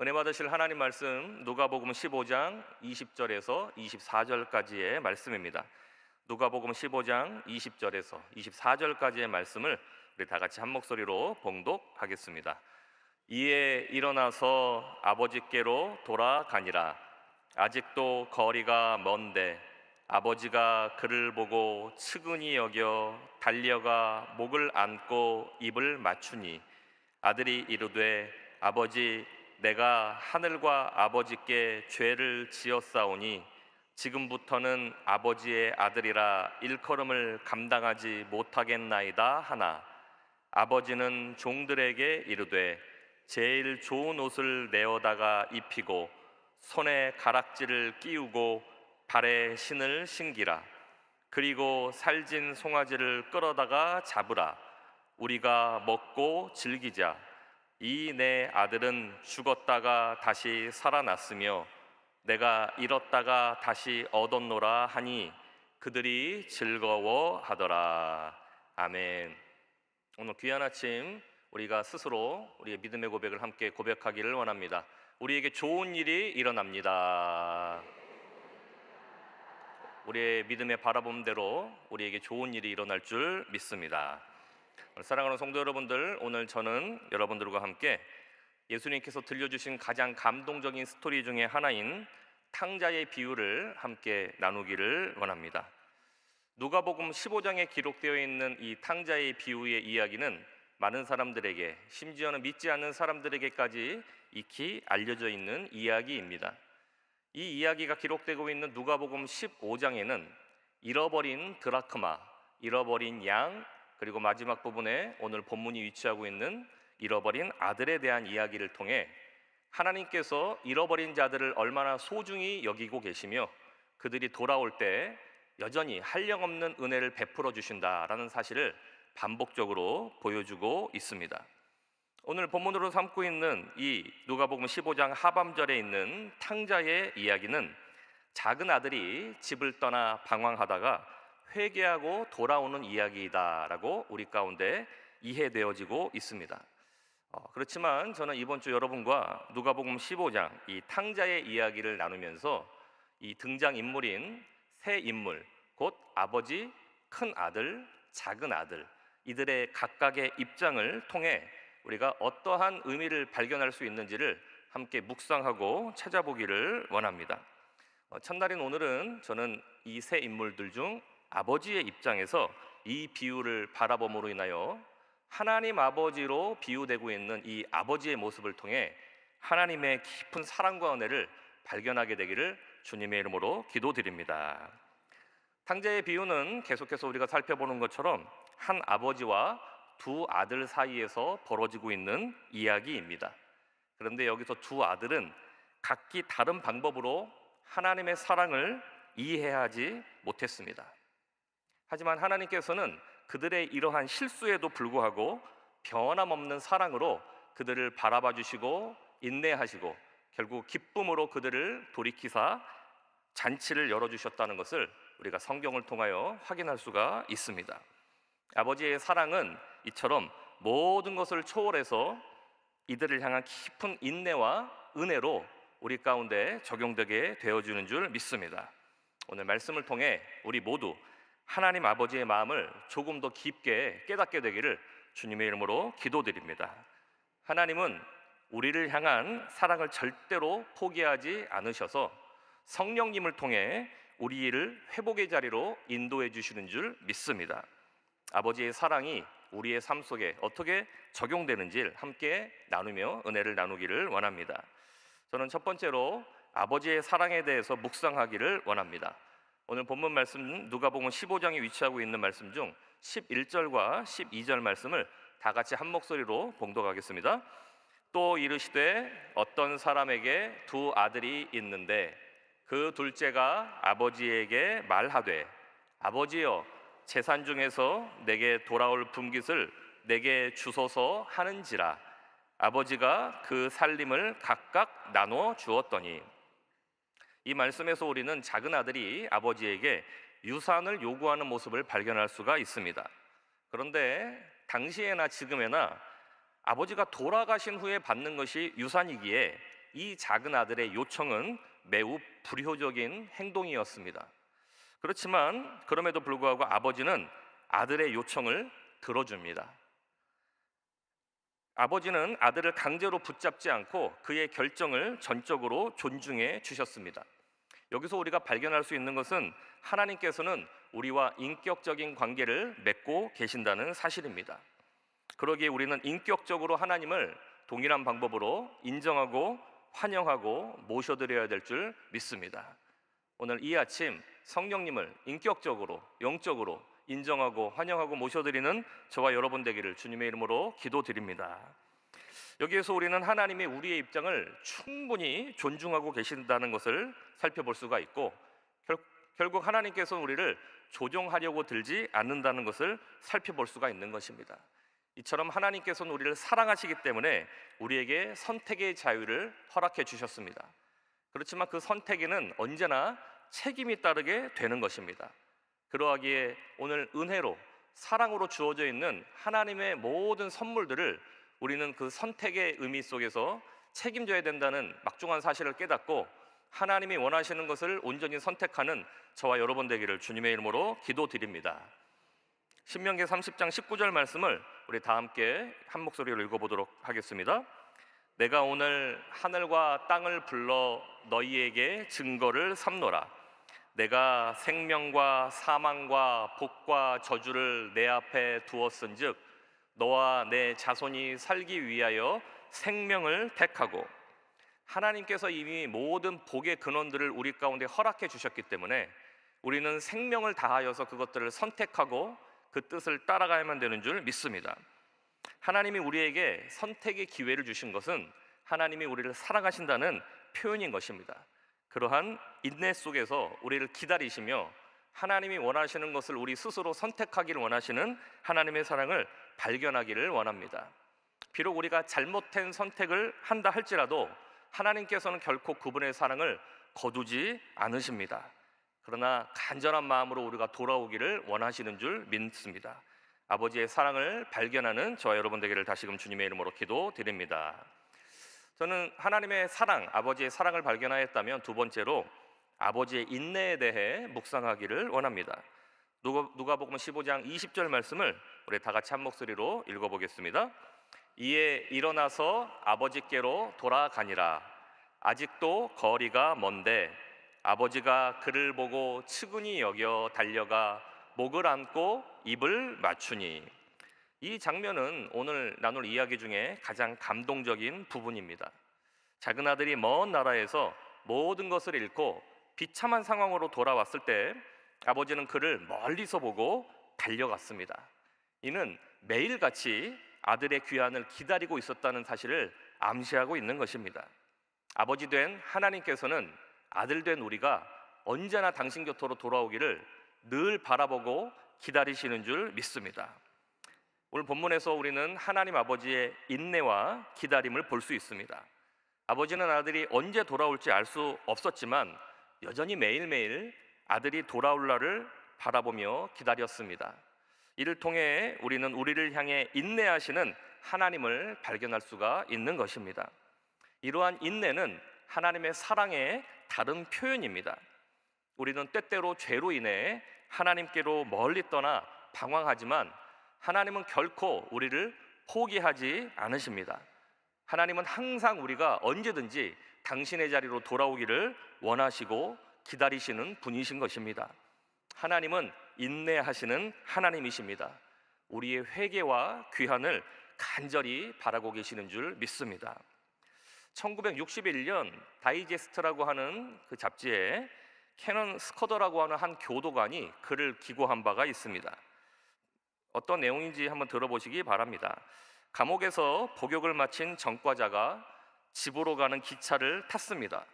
은혜 받으실 하나님 말씀 누가복음 15장 20절에서 24절까지의 말씀입니다. 누가복음 15장 20절에서 24절까지의 말씀을 우리 다 같이 한 목소리로 봉독하겠습니다. 이에 일어나서 아버지께로 돌아가니라. 아직도 거리가 먼데 아버지가 그를 보고 측은히 여겨 달려가 목을 안고 입을 맞추니 아들이 이르되 아버지, 내가 하늘과 아버지께 죄를 지었사오니 지금부터는 아버지의 아들이라 일컬음을 감당하지 못하겠나이다 하나, 아버지는 종들에게 이르되 제일 좋은 옷을 내어다가 입히고 손에 가락지를 끼우고 발에 신을 신기라. 그리고 살진 송아지를 끌어다가 잡으라. 우리가 먹고 즐기자. 이 내 아들은 죽었다가 다시 살아났으며 내가 잃었다가 다시 얻었노라 하니 그들이 즐거워하더라. 아멘. 오늘 귀한 아침 우리가 스스로 우리의 믿음의 고백을 함께 고백하기를 원합니다. 우리에게 좋은 일이 일어납니다. 우리의 믿음의 바라봄대로 우리에게 좋은 일이 일어날 줄 믿습니다. 사랑하는 성도 여러분들, 오늘 저는 여러분들과 함께 예수님께서 들려주신 가장 감동적인 스토리 중에 하나인 탕자의 비유를 함께 나누기를 원합니다. 누가복음 15장에 기록되어 있는 이 탕자의 비유의 이야기는 많은 사람들에게, 심지어는 믿지 않는 사람들에게까지 익히 알려져 있는 이야기입니다. 이 이야기가 기록되고 있는 누가복음 15장에는 잃어버린 드라크마, 잃어버린 양, 그리고 마지막 부분에 오늘 본문이 위치하고 있는 잃어버린 아들에 대한 이야기를 통해 하나님께서 잃어버린 자들을 얼마나 소중히 여기고 계시며 그들이 돌아올 때 여전히 한량없는 은혜를 베풀어 주신다라는 사실을 반복적으로 보여주고 있습니다. 오늘 본문으로 삼고 있는 이 누가복음 15장 하반절에 있는 탕자의 이야기는 작은 아들이 집을 떠나 방황하다가 회개하고 돌아오는 이야기다라고 우리 가운데 이해되어지고 있습니다. 그렇지만 저는 이번 주 여러분과 누가복음 15장 이 탕자의 이야기를 나누면서 이 등장인물인 세 인물, 곧 아버지, 큰 아들, 작은 아들, 이들의 각각의 입장을 통해 우리가 어떠한 의미를 발견할 수 있는지를 함께 묵상하고 찾아보기를 원합니다. 첫날인 오늘은 저는 이 세 인물들 중 아버지의 입장에서 이 비유를 바라봄으로 인하여 하나님 아버지로 비유되고 있는 이 아버지의 모습을 통해 하나님의 깊은 사랑과 은혜를 발견하게 되기를 주님의 이름으로 기도드립니다. 탕자의 비유는 계속해서 우리가 살펴보는 것처럼 한 아버지와 두 아들 사이에서 벌어지고 있는 이야기입니다. 그런데 여기서 두 아들은 각기 다른 방법으로 하나님의 사랑을 이해하지 못했습니다. 하지만 하나님께서는 그들의 이러한 실수에도 불구하고 변함없는 사랑으로 그들을 바라봐 주시고 인내하시고 결국 기쁨으로 그들을 돌이키사 잔치를 열어주셨다는 것을 우리가 성경을 통하여 확인할 수가 있습니다. 아버지의 사랑은 이처럼 모든 것을 초월해서 이들을 향한 깊은 인내와 은혜로 우리 가운데 적용되게 되어주는 줄 믿습니다. 오늘 말씀을 통해 우리 모두 하나님 아버지의 마음을 조금 더 깊게 깨닫게 되기를 주님의 이름으로 기도드립니다. 하나님은 우리를 향한 사랑을 절대로 포기하지 않으셔서 성령님을 통해 우리를 회복의 자리로 인도해 주시는 줄 믿습니다. 아버지의 사랑이 우리의 삶 속에 어떻게 적용되는지를 함께 나누며 은혜를 나누기를 원합니다. 저는 첫 번째로 아버지의 사랑에 대해서 묵상하기를 원합니다. 오늘 본문 말씀 누가복음 15장에 위치하고 있는 말씀 중 11절과 12절 말씀을 다 같이 한 목소리로 봉독하겠습니다. 또 이르시되 어떤 사람에게 두 아들이 있는데 그 둘째가 아버지에게 말하되 아버지여 재산 중에서 내게 돌아올 분깃을 내게 주소서 하는지라. 아버지가 그 살림을 각각 나눠 주었더니. 이 말씀에서 우리는 작은 아들이 아버지에게 유산을 요구하는 모습을 발견할 수가 있습니다. 그런데 당시에나 지금에나 아버지가 돌아가신 후에 받는 것이 유산이기에 이 작은 아들의 요청은 매우 불효적인 행동이었습니다. 그렇지만 그럼에도 불구하고 아버지는 아들의 요청을 들어줍니다. 아버지는 아들을 강제로 붙잡지 않고 그의 결정을 전적으로 존중해 주셨습니다. 여기서 우리가 발견할 수 있는 것은 하나님께서는 우리와 인격적인 관계를 맺고 계신다는 사실입니다. 그러기에 우리는 인격적으로 하나님을 동일한 방법으로 인정하고 환영하고 모셔드려야 될 줄 믿습니다. 오늘 이 아침 성령님을 인격적으로 영적으로 인정하고 환영하고 모셔드리는 저와 여러분 되기를 주님의 이름으로 기도드립니다. 여기에서 우리는 하나님이 우리의 입장을 충분히 존중하고 계신다는 것을 살펴볼 수가 있고, 결국 하나님께서는 우리를 조종하려고 들지 않는다는 것을 살펴볼 수가 있는 것입니다. 이처럼 하나님께서는 우리를 사랑하시기 때문에 우리에게 선택의 자유를 허락해 주셨습니다. 그렇지만 그 선택에는 언제나 책임이 따르게 되는 것입니다. 그러하기에 오늘 은혜로 사랑으로 주어져 있는 하나님의 모든 선물들을 우리는 그 선택의 의미 속에서 책임져야 된다는 막중한 사실을 깨닫고 하나님이 원하시는 것을 온전히 선택하는 저와 여러분 되기를 주님의 이름으로 기도드립니다. 신명기 30장 19절 말씀을 우리 다 함께 한 목소리로 읽어보도록 하겠습니다. 내가 오늘 하늘과 땅을 불러 너희에게 증거를 삼노라. 내가 생명과 사망과 복과 저주를 내 앞에 두었은즉 너와 내 자손이 살기 위하여 생명을 택하고, 하나님께서 이미 모든 복의 근원들을 우리 가운데 허락해 주셨기 때문에 우리는 생명을 다하여서 그것들을 선택하고 그 뜻을 따라가야만 되는 줄 믿습니다. 하나님이 우리에게 선택의 기회를 주신 것은 하나님이 우리를 사랑하신다는 표현인 것입니다. 그러한 인내 속에서 우리를 기다리시며 하나님이 원하시는 것을 우리 스스로 선택하기를 원하시는 하나님의 사랑을 발견하기를 원합니다. 비록 우리가 잘못된 선택을 한다 할지라도 하나님께서는 결코 그분의 사랑을 거두지 않으십니다. 그러나 간절한 마음으로 우리가 돌아오기를 원하시는 줄 믿습니다. 아버지의 사랑을 발견하는 저와 여러분 되기를 다시금 주님의 이름으로 기도드립니다. 저는 하나님의 사랑, 아버지의 사랑을 발견하였다면 두 번째로 아버지의 인내에 대해 묵상하기를 원합니다. 누가복음 15장 20절 말씀을 우리 다 같이 한 목소리로 읽어보겠습니다. 이에 일어나서 아버지께로 돌아가니라. 아직도 거리가 먼데 아버지가 그를 보고 측은히 여겨 달려가 목을 안고 입을 맞추니. 이 장면은 오늘 나눌 이야기 중에 가장 감동적인 부분입니다. 작은 아들이 먼 나라에서 모든 것을 잃고 비참한 상황으로 돌아왔을 때 아버지는 그를 멀리서 보고 달려갔습니다. 이는 매일같이 아들의 귀환을 기다리고 있었다는 사실을 암시하고 있는 것입니다. 아버지 된 하나님께서는 아들 된 우리가 언제나 당신 곁으로 돌아오기를 늘 바라보고 기다리시는 줄 믿습니다. 오늘 본문에서 우리는 하나님 아버지의 인내와 기다림을 볼 수 있습니다. 아버지는 아들이 언제 돌아올지 알 수 없었지만 여전히 매일매일 아들이 돌아올 날을 바라보며 기다렸습니다. 이를 통해 우리는 우리를 향해 인내하시는 하나님을 발견할 수가 있는 것입니다. 이러한 인내는 하나님의 사랑의 다른 표현입니다. 우리는 때때로 죄로 인해 하나님께로 멀리 떠나 방황하지만 하나님은 결코 우리를 포기하지 않으십니다. 하나님은 항상 우리가 언제든지 당신의 자리로 돌아오기를 원하시고 기다리시는 분이신 것입니다. 하나님은 인내하시는 하나님이십니다. 우리의 회개와 귀환을 간절히 바라고 계시는 줄 믿습니다. 1961년 다이제스트라고 하는 그 잡지에 캐넌 스커더라고 하는 한 교도관이 글을 기고한 바가 있습니다. 어떤 내용인지 한번 들어보시기 바랍니다. 감옥에서 복역을 마친 전과자가 집으로 가는 기차를 탔습니다.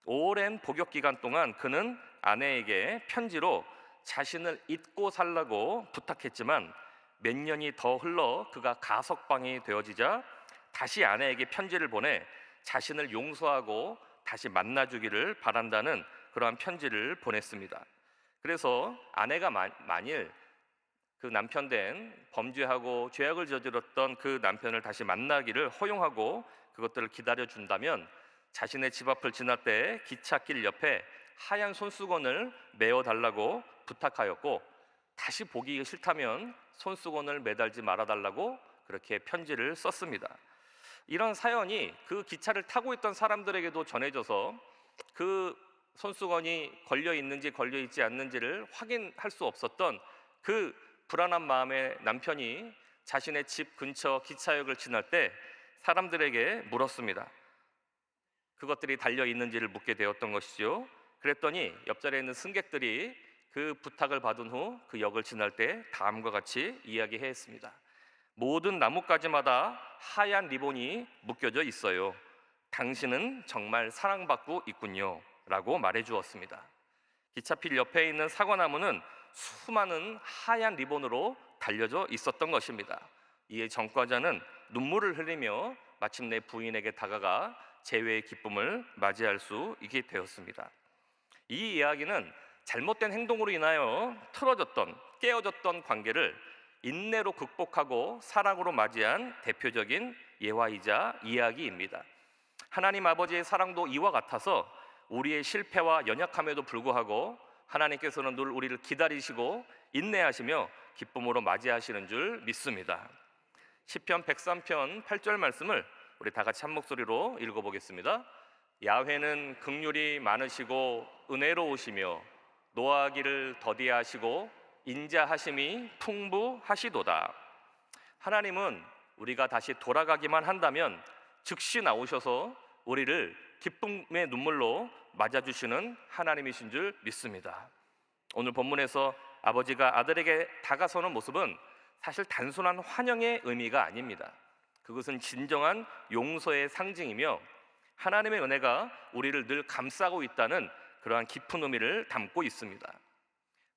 오랜 복역 기간 동안 그는 아내에게 편지로 자신을 잊고 살라고 부탁했지만 몇 년이 더 흘러 그가 가석방이 되어지자 다시 아내에게 편지를 보내 자신을 용서하고 다시 만나주기를 바란다는 그러한 편지를 보냈습니다. 그래서 아내가 만일 그 남편 된 범죄하고 죄악을 저질렀던 그 남편을 다시 만나기를 허용하고 그것들을 기다려준다면 자신의 집 앞을 지날 때 기찻길 옆에 하얀 손수건을 메어 달라고 부탁하였고, 다시 보기 싫다면 손수건을 매달지 말아달라고 그렇게 편지를 썼습니다. 이런 사연이 그 기차를 타고 있던 사람들에게도 전해져서 그 손수건이 걸려 있는지 걸려 있지 않는지를 확인할 수 없었던 그 불안한 마음의 남편이 자신의 집 근처 기차역을 지날 때 사람들에게 물었습니다. 그것들이 달려 있는지를 묻게 되었던 것이죠. 그랬더니 옆자리에 있는 승객들이 그 부탁을 받은 후 그 역을 지날 때 다음과 같이 이야기했습니다. 모든 나뭇가지마다 하얀 리본이 묶여져 있어요. 당신은 정말 사랑받고 있군요 라고 말해 주었습니다. 기차필 옆에 있는 사과나무는 수많은 하얀 리본으로 달려져 있었던 것입니다. 이에 전과자는 눈물을 흘리며 마침내 부인에게 다가가 재회의 기쁨을 맞이할 수 있게 되었습니다. 이 이야기는 잘못된 행동으로 인하여 틀어졌던, 깨어졌던 관계를 인내로 극복하고 사랑으로 맞이한 대표적인 예화이자 이야기입니다. 하나님 아버지의 사랑도 이와 같아서 우리의 실패와 연약함에도 불구하고 하나님께서는 늘 우리를 기다리시고 인내하시며 기쁨으로 맞이하시는 줄 믿습니다. 시편 103편 8절 말씀을 우리 다 같이 한 목소리로 읽어보겠습니다. 야훼는 긍휼이 많으시고 은혜로우시며 노하기를 더디하시고 인자하심이 풍부하시도다. 하나님은 우리가 다시 돌아가기만 한다면 즉시 나오셔서 우리를 기쁨의 눈물로 맞아주시는 하나님이신 줄 믿습니다. 오늘 본문에서 아버지가 아들에게 다가서는 모습은 사실 단순한 환영의 의미가 아닙니다. 그것은 진정한 용서의 상징이며 하나님의 은혜가 우리를 늘 감싸고 있다는 그러한 깊은 의미를 담고 있습니다.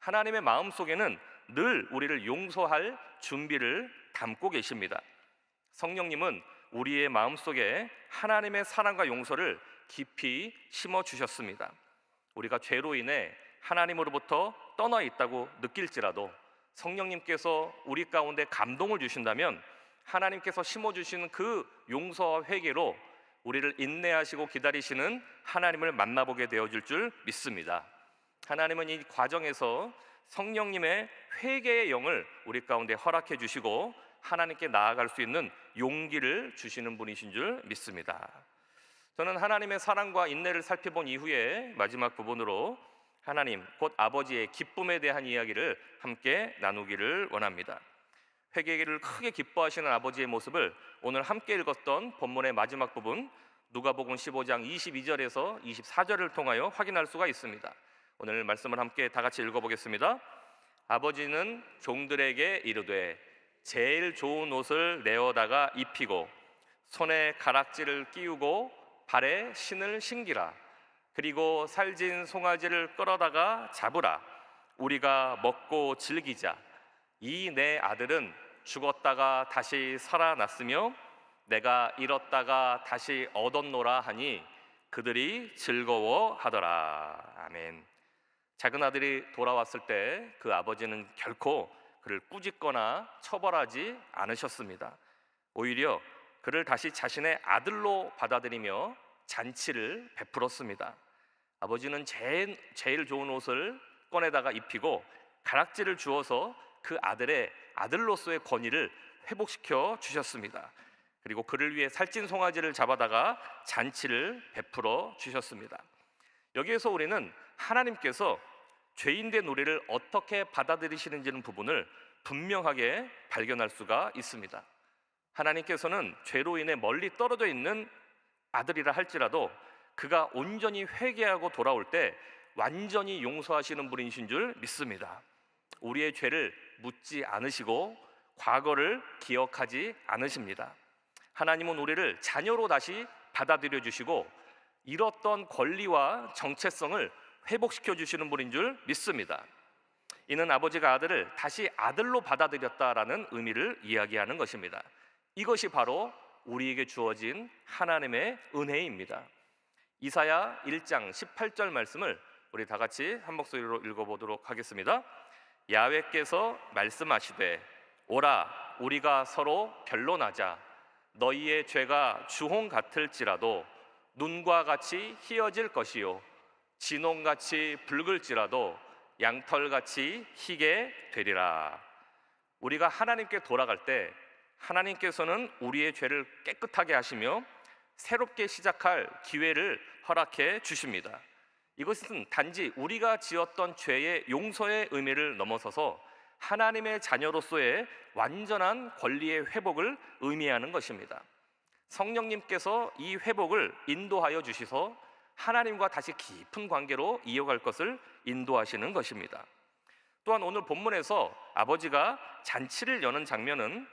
하나님의 마음속에는 늘 우리를 용서할 준비를 담고 계십니다. 성령님은 우리의 마음속에 하나님의 사랑과 용서를 깊이 심어주셨습니다. 우리가 죄로 인해 하나님으로부터 떠나 있다고 느낄지라도 성령님께서 우리 가운데 감동을 주신다면 하나님께서 심어주시는 그 용서와 회개로 우리를 인내하시고 기다리시는 하나님을 만나보게 되어질 줄 믿습니다. 하나님은 이 과정에서 성령님의 회개의 영을 우리 가운데 허락해 주시고 하나님께 나아갈 수 있는 용기를 주시는 분이신 줄 믿습니다. 저는 하나님의 사랑과 인내를 살펴본 이후에 마지막 부분으로 하나님 곧 아버지의 기쁨에 대한 이야기를 함께 나누기를 원합니다. 회개를 크게 기뻐하시는 아버지의 모습을 오늘 함께 읽었던 본문의 마지막 부분 누가복음 15장 22절에서 24절을 통하여 확인할 수가 있습니다. 오늘 말씀을 함께 다 같이 읽어보겠습니다. 아버지는 종들에게 이르되 제일 좋은 옷을 내어다가 입히고 손에 가락지를 끼우고 발에 신을 신기라. 그리고 살진 송아지를 끌어다가 잡으라. 우리가 먹고 즐기자. 이 내 아들은 죽었다가 다시 살아났으며 내가 잃었다가 다시 얻었노라 하니 그들이 즐거워하더라. 아멘. 작은 아들이 돌아왔을 때 그 아버지는 결코 그를 꾸짖거나 처벌하지 않으셨습니다. 오히려 그를 다시 자신의 아들로 받아들이며 잔치를 베풀었습니다. 아버지는 제일 좋은 옷을 꺼내다가 입히고 가락지를 주어서 그 아들의 아들로서의 권위를 회복시켜 주셨습니다. 그리고 그를 위해 살찐 송아지를 잡아다가 잔치를 베풀어 주셨습니다. 여기에서 우리는 하나님께서 죄인된 우리를 어떻게 받아들이시는지는 부분을 분명하게 발견할 수가 있습니다. 하나님께서는 죄로 인해 멀리 떨어져 있는 아들이라 할지라도 그가 온전히 회개하고 돌아올 때 완전히 용서하시는 분이신 줄 믿습니다. 우리의 죄를 묻지 않으시고 과거를 기억하지 않으십니다. 하나님은 우리를 자녀로 다시 받아들여 주시고 잃었던 권리와 정체성을 회복시켜 주시는 분인 줄 믿습니다. 이는 아버지가 아들을 다시 아들로 받아들였다라는 의미를 이야기하는 것입니다. 이것이 바로 우리에게 주어진 하나님의 은혜입니다. 이사야 1장 18절 말씀을 우리 다 같이 한 목소리로 읽어보도록 하겠습니다. 야훼께서 말씀하시되 오라 우리가 서로 변론하자. 너희의 죄가 주홍 같을지라도 눈과 같이 희어질 것이요 진홍같이 붉을지라도 양털같이 희게 되리라. 우리가 하나님께 돌아갈 때 하나님께서는 우리의 죄를 깨끗하게 하시며 새롭게 시작할 기회를 허락해 주십니다. 이것은 단지 우리가 지었던 죄의 용서의 의미를 넘어서서 하나님의 자녀로서의 완전한 권리의 회복을 의미하는 것입니다. 성령님께서 이 회복을 인도하여 주시서 하나님과 다시 깊은 관계로 이어갈 것을 인도하시는 것입니다. 또한 오늘 본문에서 아버지가 잔치를 여는 장면은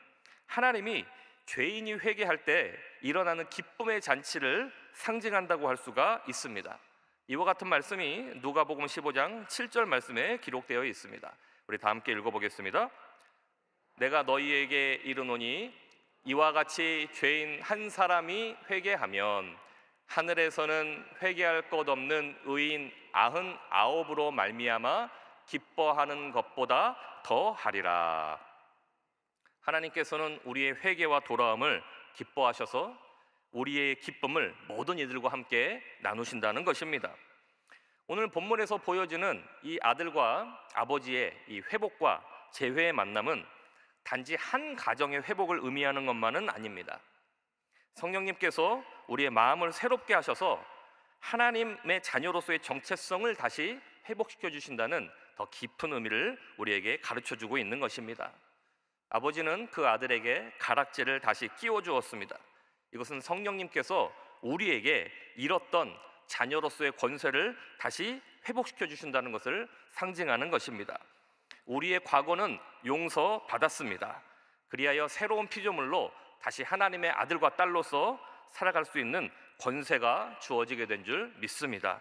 하나님이 죄인이 회개할 때 일어나는 기쁨의 잔치를 상징한다고 할 수가 있습니다. 이와 같은 말씀이 누가복음 15장 7절 말씀에 기록되어 있습니다. 우리 다 함께 읽어보겠습니다. 내가 너희에게 이르노니 이와 같이 죄인 한 사람이 회개하면 하늘에서는 회개할 것 없는 의인 99으로 말미암아 기뻐하는 것보다 더 하리라. 하나님께서는 우리의 회개와 돌아옴을 기뻐하셔서 우리의 기쁨을 모든 이들과 함께 나누신다는 것입니다. 오늘 본문에서 보여지는 이 아들과 아버지의 이 회복과 재회의 만남은 단지 한 가정의 회복을 의미하는 것만은 아닙니다. 성령님께서 우리의 마음을 새롭게 하셔서 하나님의 자녀로서의 정체성을 다시 회복시켜 주신다는 더 깊은 의미를 우리에게 가르쳐 주고 있는 것입니다. 아버지는 그 아들에게 가락지를 다시 끼워 주었습니다. 이것은 성령님께서 우리에게 잃었던 자녀로서의 권세를 다시 회복시켜 주신다는 것을 상징하는 것입니다. 우리의 과거는 용서받았습니다. 그리하여 새로운 피조물로 다시 하나님의 아들과 딸로서 살아갈 수 있는 권세가 주어지게 된 줄 믿습니다.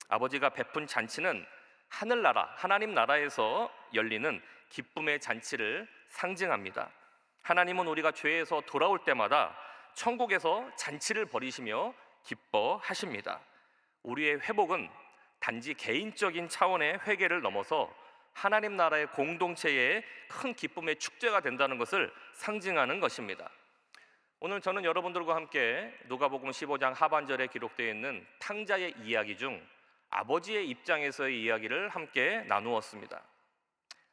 아버지가 베푼 잔치는 하늘나라, 하나님 나라에서 열리는 기쁨의 잔치를 상징합니다. 하나님은 우리가 죄에서 돌아올 때마다 천국에서 잔치를 벌이시며 기뻐하십니다. 우리의 회복은 단지 개인적인 차원의 회개를 넘어서 하나님 나라의 공동체의 큰 기쁨의 축제가 된다는 것을 상징하는 것입니다. 오늘 저는 여러분들과 함께 누가복음 15장 하반절에 기록되어 있는 탕자의 이야기 중 아버지의 입장에서의 이야기를 함께 나누었습니다.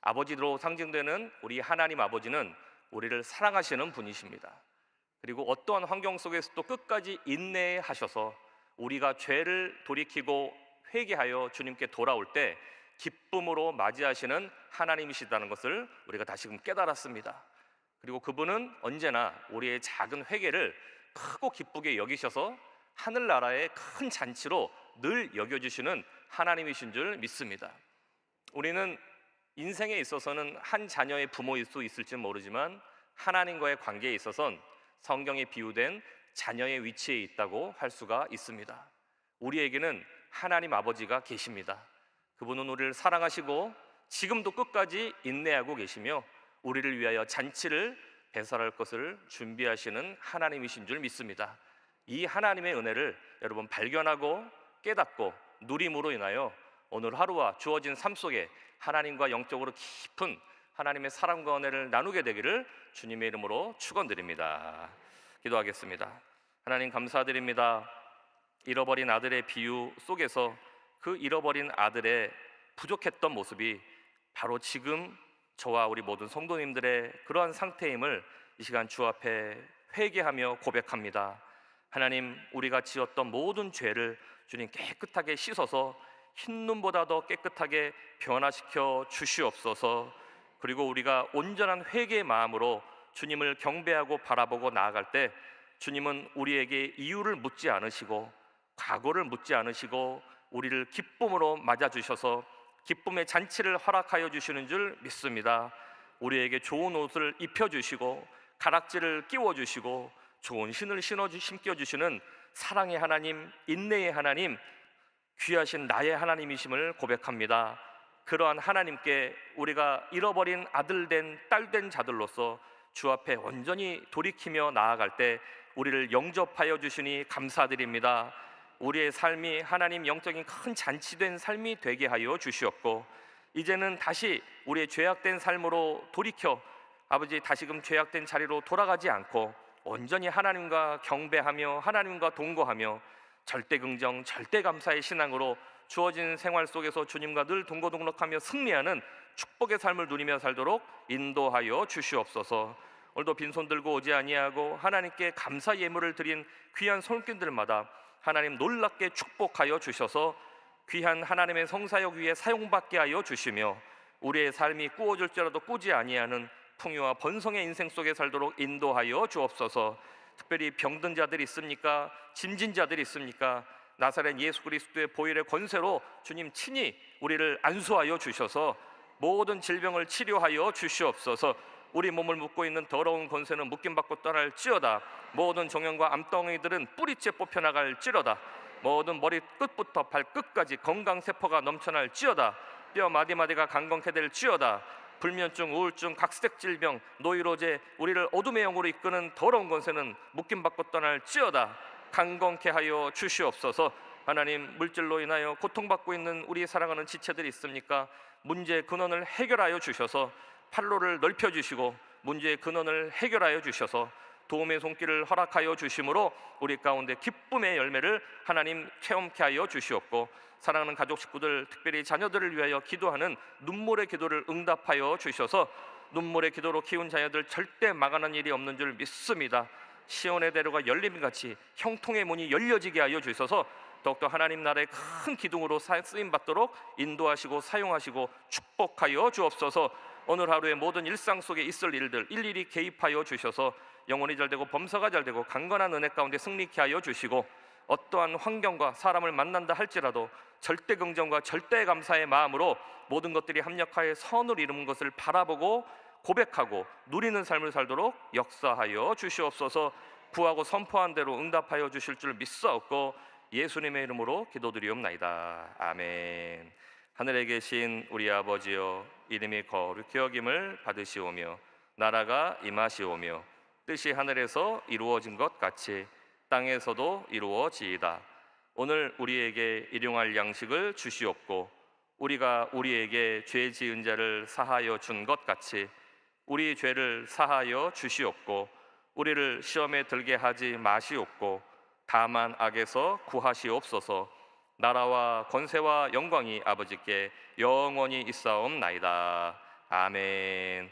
아버지로 상징되는 우리 하나님 아버지는 우리를 사랑하시는 분이십니다. 그리고 어떠한 환경 속에서도 끝까지 인내하셔서 우리가 죄를 돌이키고 회개하여 주님께 돌아올 때 기쁨으로 맞이하시는 하나님이시다는 것을 우리가 다시금 깨달았습니다. 그리고 그분은 언제나 우리의 작은 회개를 크고 기쁘게 여기셔서 하늘나라의 큰 잔치로 늘 여겨주시는 하나님이신 줄 믿습니다. 우리는 인생에 있어서는 한 자녀의 부모일 수 있을지 모르지만 하나님과의 관계에 있어서는 성경에 비유된 자녀의 위치에 있다고 할 수가 있습니다. 우리에게는 하나님 아버지가 계십니다. 그분은 우리를 사랑하시고 지금도 끝까지 인내하고 계시며 우리를 위하여 잔치를 배설할 것을 준비하시는 하나님이신 줄 믿습니다. 이 하나님의 은혜를 여러분 발견하고 깨닫고 누림으로 인하여 오늘 하루와 주어진 삶 속에 하나님과 영적으로 깊은 하나님의 사랑과 은혜를 나누게 되기를 주님의 이름으로 축원드립니다. 기도하겠습니다. 하나님 감사드립니다. 잃어버린 아들의 비유 속에서 그 잃어버린 아들의 부족했던 모습이 바로 지금 저와 우리 모든 성도님들의 그러한 상태임을 이 시간 주 앞에 회개하며 고백합니다. 하나님, 우리가 지었던 모든 죄를 주님 깨끗하게 씻어서 흰눈보다 더 깨끗하게 변화시켜 주시옵소서. 그리고 우리가 온전한 회개의 마음으로 주님을 경배하고 바라보고 나아갈 때 주님은 우리에게 이유를 묻지 않으시고 과거를 묻지 않으시고 우리를 기쁨으로 맞아주셔서 기쁨의 잔치를 허락하여 주시는 줄 믿습니다. 우리에게 좋은 옷을 입혀주시고 가락지를 끼워주시고 좋은 신을 신겨주시는 사랑의 하나님, 인내의 하나님, 귀하신 나의 하나님이심을 고백합니다. 그러한 하나님께 우리가 잃어버린 아들된 딸된 자들로서 주 앞에 온전히 돌이키며 나아갈 때 우리를 영접하여 주시니 감사드립니다. 우리의 삶이 하나님 영적인 큰 잔치된 삶이 되게 하여 주시옵고 이제는 다시 우리의 죄악된 삶으로 돌이켜 아버지 다시금 죄악된 자리로 돌아가지 않고 온전히 하나님과 경배하며 하나님과 동거하며 절대 긍정, 절대 감사의 신앙으로 주어진 생활 속에서 주님과 늘 동거동락하며 승리하는 축복의 삶을 누리며 살도록 인도하여 주시옵소서. 오늘도 빈손 들고 오지 아니하고 하나님께 감사 예물을 드린 귀한 손길들마다 하나님 놀랍게 축복하여 주셔서 귀한 하나님의 성사역 위에 사용받게 하여 주시며 우리의 삶이 꾸어질지라도 꾸지 아니하는 풍요와 번성의 인생 속에 살도록 인도하여 주옵소서. 특별히 병든 자들이 있습니까? 짐진 자들이 있습니까? 나사렛 예수 그리스도의 보혈의 권세로 주님 친히 우리를 안수하여 주셔서 모든 질병을 치료하여 주시옵소서. 우리 몸을 묶고 있는 더러운 권세는 묶임받고 떠날지어다. 모든 종양과 암덩이들은 뿌리째 뽑혀나갈지어다. 모든 머리 끝부터 발끝까지 건강세포가 넘쳐날지어다. 뼈 마디마디가 강건케 될지어다. 불면증, 우울증, 각색 질병, 노이로제, 우리를 어둠의 영으로 이끄는 더러운 권세는 묶임받고 떠날지어다. 강건케 하여 주시옵소서. 하나님, 물질로 인하여 고통받고 있는 우리 사랑하는 지체들이 있습니까? 문제의 근원을 해결하여 주셔서 판로를 넓혀주시고 문제의 근원을 해결하여 주셔서 도움의 손길을 허락하여 주심으로 우리 가운데 기쁨의 열매를 하나님 체험케 하여 주시옵고, 사랑하는 가족 식구들, 특별히 자녀들을 위하여 기도하는 눈물의 기도를 응답하여 주셔서 눈물의 기도로 키운 자녀들 절대 망하는 일이 없는 줄 믿습니다. 시온의 대로가 열림같이 형통의 문이 열려지게 하여 주셔서 더욱더 하나님 나라의 큰 기둥으로 쓰임받도록 인도하시고 사용하시고 축복하여 주옵소서. 오늘 하루의 모든 일상 속에 있을 일들 일일이 개입하여 주셔서 영혼이 잘되고 범사가 잘되고 강건한 은혜 가운데 승리케 하여 주시고, 어떠한 환경과 사람을 만난다 할지라도 절대 긍정과 절대 감사의 마음으로 모든 것들이 합력하여 선을 이루는 것을 바라보고 고백하고 누리는 삶을 살도록 역사하여 주시옵소서. 구하고 선포한 대로 응답하여 주실 줄 믿사옵고 예수님의 이름으로 기도드리옵나이다. 아멘. 하늘에 계신 우리 아버지여, 이름이 거룩히 여김을 받으시오며 나라가 임하시오며 뜻이 하늘에서 이루어진 것 같이 땅에서도 이루어지이다. 오늘 우리에게 일용할 양식을 주시옵고 우리가 우리에게 죄 지은 자를 사하여 준 것 같이 우리 죄를 사하여 주시옵고 우리를 시험에 들게 하지 마시옵고 다만 악에서 구하시옵소서. 나라와 권세와 영광이 아버지께 영원히 있사옵나이다. 아멘.